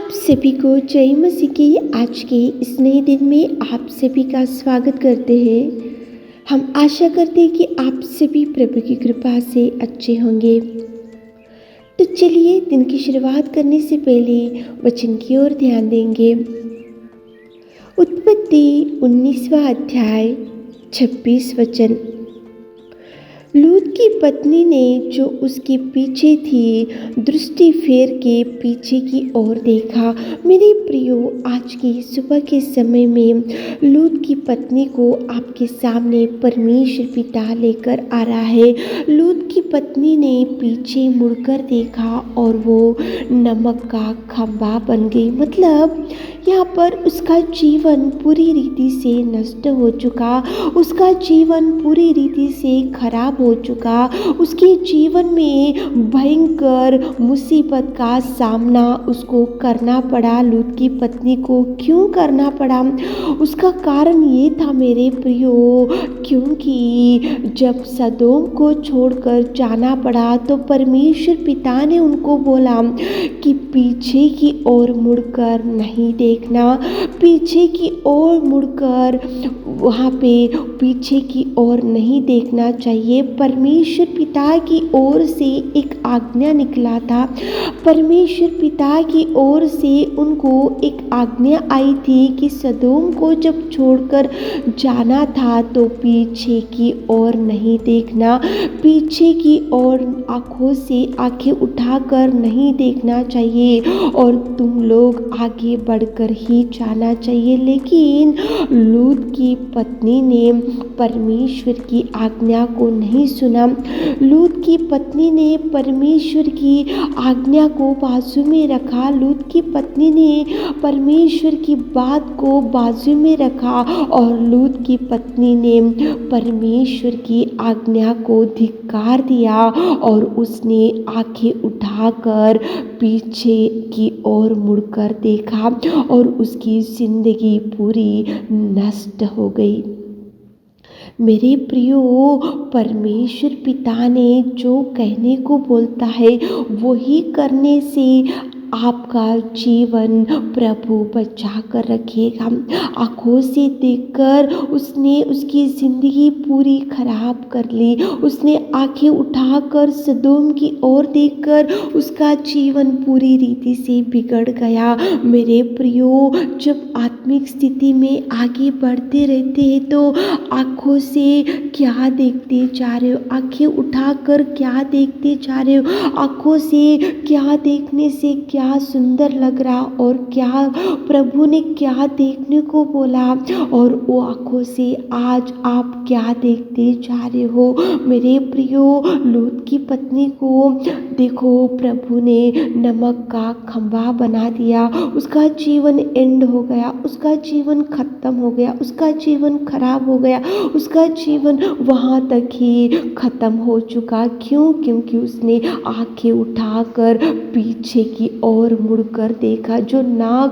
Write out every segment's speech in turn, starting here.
आप सभी को जय मसीह की आज के इस नए दिन में आप सभी का स्वागत करते हैं। हम आशा करते हैं कि आप सभी प्रभु की कृपा से अच्छे होंगे। तो चलिए दिन की शुरुआत करने से पहले वचन की ओर ध्यान देंगे। उत्पत्ति 19वां अध्याय 26 वचन। लूत की पत्नी ने जो उसके पीछे थी दृष्टि फेर के पीछे की ओर देखा। मेरे प्रियो, आज की सुबह के समय में लूत की पत्नी को आपके सामने परमेश्वर पिता लेकर आ रहा है। लूत की पत्नी ने पीछे मुड़कर देखा और वो नमक का खंभा बन गई। मतलब यहाँ पर उसका जीवन पूरी रीति से नष्ट हो चुका, उसका जीवन पूरी रीति से खराब हो चुका। उसके जीवन में भयंकर मुसीबत का सामना उसको करना पड़ा। लूत की पत्नी को क्यों करना पड़ा? उसका कारण ये था मेरे प्रियो, क्योंकि जब सदोम को छोड़कर जाना पड़ा तो परमेश्वर पिता ने उनको बोला कि पीछे की ओर मुड़कर नहीं देखना, पीछे की ओर मुड़कर वहाँ पे पीछे की ओर नहीं देखना चाहिए। परमेश्वर पिता की ओर से एक आज्ञा निकला था। परमेश्वर पिता की ओर से उनको एक आज्ञा आई थी कि सदोम को जब छोड़कर जाना था तो पीछे की ओर नहीं देखना, पीछे की ओर आंखों से आंखें उठाकर नहीं देखना चाहिए और तुम लोग आगे बढ़कर ही जाना चाहिए। लेकिन लूत की पत्नी ने परमेश्वर की आज्ञा को नहीं सुना। लूत की पत्नी ने परमेश्वर की आज्ञा को बाजू में रखा। लूत की पत्नी ने परमेश्वर की बात को बाजू में रखा और लूत की पत्नी ने परमेश्वर की आज्ञा को धिक्कार दिया और उसने आंखें उठाकर पीछे की ओर मुड़कर देखा और उसकी जिंदगी पूरी नष्ट हो गई। मेरे प्रियो, परमेश्वर पिता ने जो कहने को बोलता है वही करने से आपका जीवन प्रभु बचा कर रखेगा। आंखों से देखकर उसने उसकी ज़िंदगी पूरी खराब कर ली। उसने आंखें उठाकर सदोम की ओर देखकर उसका जीवन पूरी रीति से बिगड़ गया। मेरे प्रियो, जब आत्मिक स्थिति में आगे बढ़ते रहते हैं तो आंखों से क्या देखते जा रहे हो? आंखें उठाकर क्या देखते जा रहे हो? आंखों से क्या देखने से क्या सुंदर लग रहा और क्या प्रभु ने क्या देखने को बोला और वो आंखों से आज आप क्या देखते जा रहे हो? मेरे प्रियो, लूत की पत्नी को देखो, प्रभु ने नमक का खंभा बना दिया। उसका जीवन एंड हो गया, उसका जीवन खत्म हो गया, उसका जीवन खराब हो गया, उसका जीवन वहाँ तक ही खत्म हो चुका। क्यों? क्योंकि उसने आंखें उठाकर पीछे की ओर मुड़कर देखा। जो ना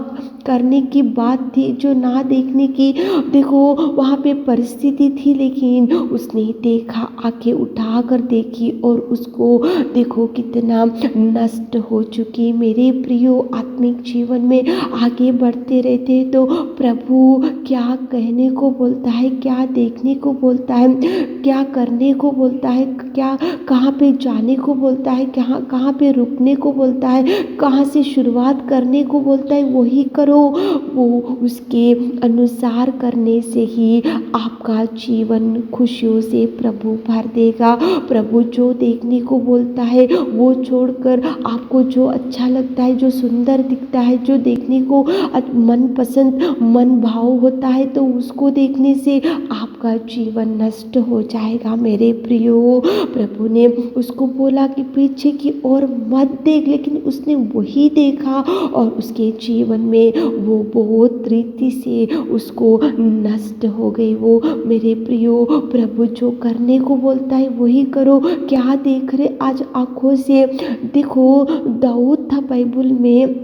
करने की बात थी, जो ना देखने की देखो वहाँ पे परिस्थिति थी, लेकिन उसने देखा, आंखें उठाकर देखी और उसको देखो कितना नष्ट हो चुकी। मेरे प्रियो, आत्मिक जीवन में आगे बढ़ते रहते तो प्रभु क्या कहने को बोलता है, क्या देखने को बोलता है, क्या करने को बोलता है, क्या कहाँ पे जाने को बोलता है, कहाँ पे रुकने को बोलता है, कहाँ से शुरुआत करने को बोलता है, वही करो। वो उसके अनुसार करने से ही आपका जीवन खुशियों से प्रभु भर देगा। प्रभु जो देखने को बोलता है वो छोड़कर आपको जो अच्छा लगता है, जो सुंदर दिखता है, जो देखने को मन पसंद मन भाव होता है, तो उसको देखने से आपका जीवन नष्ट हो जाएगा। मेरे प्रियो, प्रभु ने उसको बोला कि पीछे की ओर मत देख, लेकिन उसने वही देखा और उसके जीवन में वो बहुत रीति से उसको नष्ट हो गई। वो मेरे प्रियो, प्रभु जो करने को बोलता है वही करो। क्या देख रहे आज आंखों से? देखो, दाऊद था बाइबल में,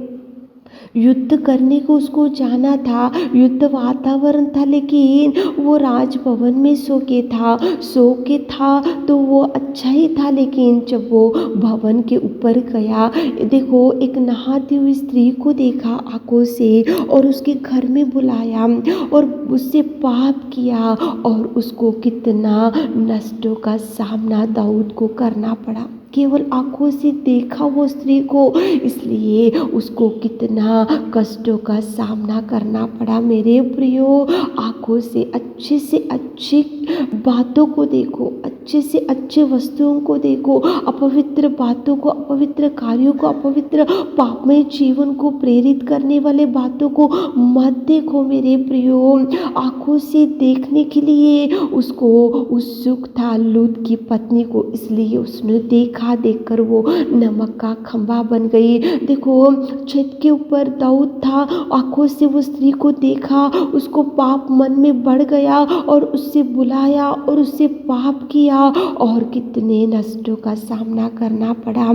युद्ध करने को उसको जाना था, युद्ध वातावरण था, लेकिन वो राजभवन में सो के था तो वो अच्छा ही था। लेकिन जब वो भवन के ऊपर गया, देखो एक नहाती हुई स्त्री को देखा आंखों से और उसके घर में बुलाया और उससे पाप किया और उसको कितना नष्टों का सामना दाऊद को करना पड़ा। केवल आंखों से देखा वो स्त्री को, इसलिए उसको कितना कष्टों का सामना करना पड़ा। मेरे प्रियो, आंखों से अच्छी बातों को देखो, अच्छे से अच्छे वस्तुओं को देखो, अपवित्र बातों को, अपवित्र कार्यों को, अपवित्र पापमय जीवन को प्रेरित करने वाले बातों को मत देखो मेरे प्रियो। आंखों से देखने के लिए उसको उत्सुक था लूत की पत्नी को, इसलिए उसने देखकर वो नमक का खंभा बन गई। देखो छत के ऊपर दाऊद था, आंखों से वो स्त्री को देखा, उसको पाप मन में बढ़ गया और उससे बुलाया और उससे पाप किया और कितने नष्टों का सामना करना पड़ा।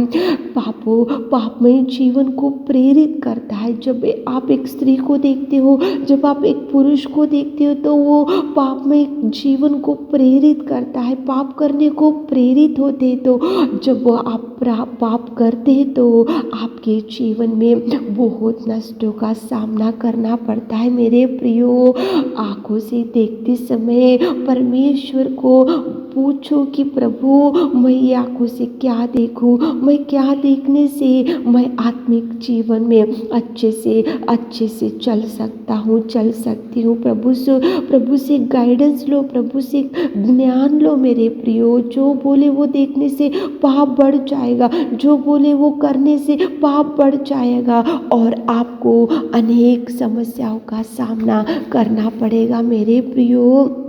पापमय जीवन को प्रेरित करता है। जब आप एक स्त्री को देखते हो, जब आप एक पुरुष को देखते हो, तो वो पापमय जीवन को प्रेरित करता है, पाप करने को प्रेरित होते। तो जब वो आप पाप करते हैं तो आपके जीवन में बहुत नष्टों का सामना करना पड़ता है। मेरे प्रियो, आंखों से देखते समय परमेश्वर को पूछो कि प्रभु मैं ये आंखों से क्या देखूं, मैं क्या देखने से मैं आत्मिक जीवन में अच्छे से चल सकती हूँ। प्रभु से गाइडेंस लो, प्रभु से ज्ञान लो मेरे प्रियो। जो बोले वो देखने से पाप बढ़ जाएगा, जो बोले वो करने से पाप बढ़ जाएगा और आपको अनेक समस्याओं का सामना करना पड़ेगा मेरे प्रियो।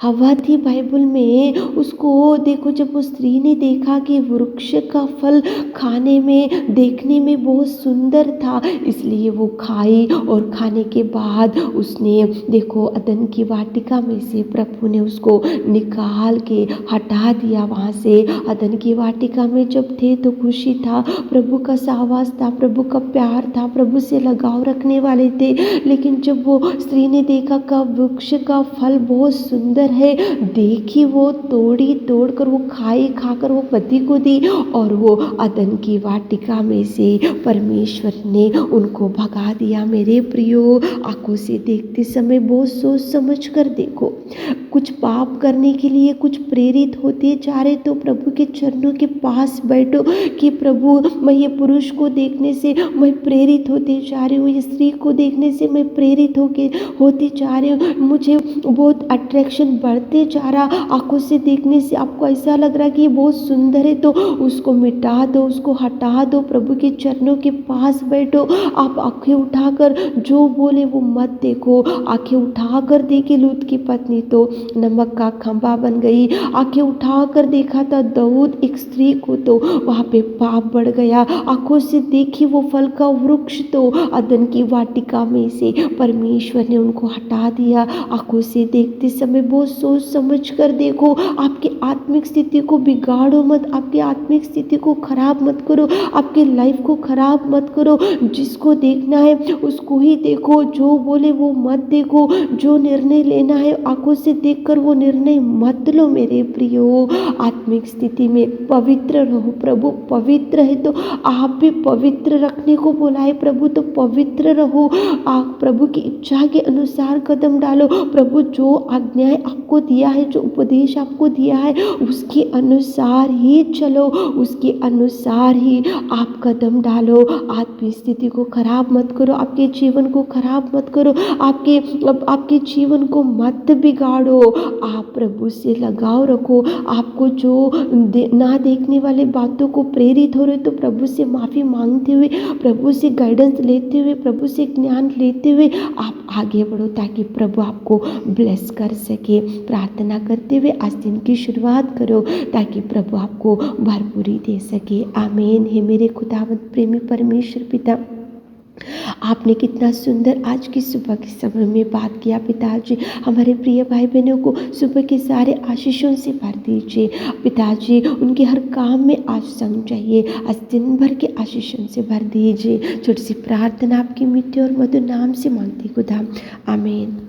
हवा थी बाइबल में, उसको देखो जब वो स्त्री ने देखा कि वृक्ष का फल खाने में देखने में बहुत सुंदर था, इसलिए वो खाई और खाने के बाद उसने देखो अदन की वाटिका में से प्रभु ने उसको निकाल के हटा दिया। वहाँ से अदन की वाटिका में जब थे तो खुशी था, प्रभु का सहवास था, प्रभु का प्यार था, प्रभु से लगाव रखने वाले थे। लेकिन जब वो स्त्री ने देखा का वृक्ष का फल बहुत सुंदर है, देखी वो तोड़कर वो खाकर वो पति को दी और वो अदन की वाटिका में से परमेश्वर ने उनको भगा दिया। मेरे प्रियो, आंखों से देखते समय बहुत सोच समझ कर देखो। कुछ पाप करने के लिए कुछ प्रेरित होते जा रहे तो प्रभु के चरणों के पास बैठो कि प्रभु मैं ये पुरुष को देखने से मैं प्रेरित होते जा रही हूँ, ये स्त्री को देखने से मैं प्रेरित होते जा रही हूँ, मुझे बहुत अट्रैक्शन बढ़ते जा रहा। आंखों से देखने से आपको ऐसा लग रहा कि ये बहुत सुंदर है तो उसको मिटा दो, उसको हटा दो, प्रभु के चरणों के पास बैठो। आप आंखें उठाकर जो बोले वो मत देखो। आंखें उठाकर देखी लूत की पत्नी तो नमक का खंभा बन गई। आंखें उठाकर देखा था दाऊद एक स्त्री को तो वहाँ पे पाप बढ़ गया। आंखों से देखी वो फल का वृक्ष तो अदन की वाटिका में से परमेश्वर ने उनको हटा दिया। आंखों से देखते समय बहुत सोच समझ कर देखो। आपकी आत्मिक स्थिति को बिगाड़ो मत, आपकी आत्मिक स्थिति को खराब मत करो, आपके लाइफ को खराब मत करो। जिसको देखना है उसको ही देखो, जो बोले वो मत देखो। जो निर्णय लेना है आंखों से देखकर वो निर्णय मत लो मेरे प्रियो। आत्मिक स्थिति में पवित्र रहो। प्रभु पवित्र है तो आप भी पवित्र रखने को बोला है प्रभु, तो पवित्र रहो। आप प्रभु की इच्छा के अनुसार कदम डालो। प्रभु जो आज्ञाएं आपको दिया है, जो उपदेश आपको दिया है, उसके अनुसार ही चलो, उसके अनुसार ही आप कदम डालो। आत्मिक स्थिति को खराब मत करो, आपके जीवन को खराब मत करो, आपके जीवन को मत बिगाड़ो। आप प्रभु से लगाव रखो। आपको जो ना देखने वाले बातों को प्रेरित हो रहे तो प्रभु से माफ़ी मांगते हुए, प्रभु से गाइडेंस लेते हुए, प्रभु से ज्ञान लेते हुए आप आगे बढ़ो ताकि प्रभु आपको ब्लेस कर सके। प्रार्थना करते हुए आज दिन की शुरुआत करो ताकि प्रभु आपको भरपूरी दे सके। आमीन। हे मेरे खुदावंद प्रेमी परमेश्वर पिता, आपने कितना सुंदर आज की सुबह के समय में बात किया पिताजी। हमारे प्रिय भाई बहनों को सुबह के सारे आशीषों से भर दीजिए पिताजी। उनके हर काम में आशीष चाहिए, आज दिन भर के आशीषों से भर दीजिए। छोटी सी प्रार्थना आपकी मीठे और मधुर नाम से मांगती खुदा, आमीन।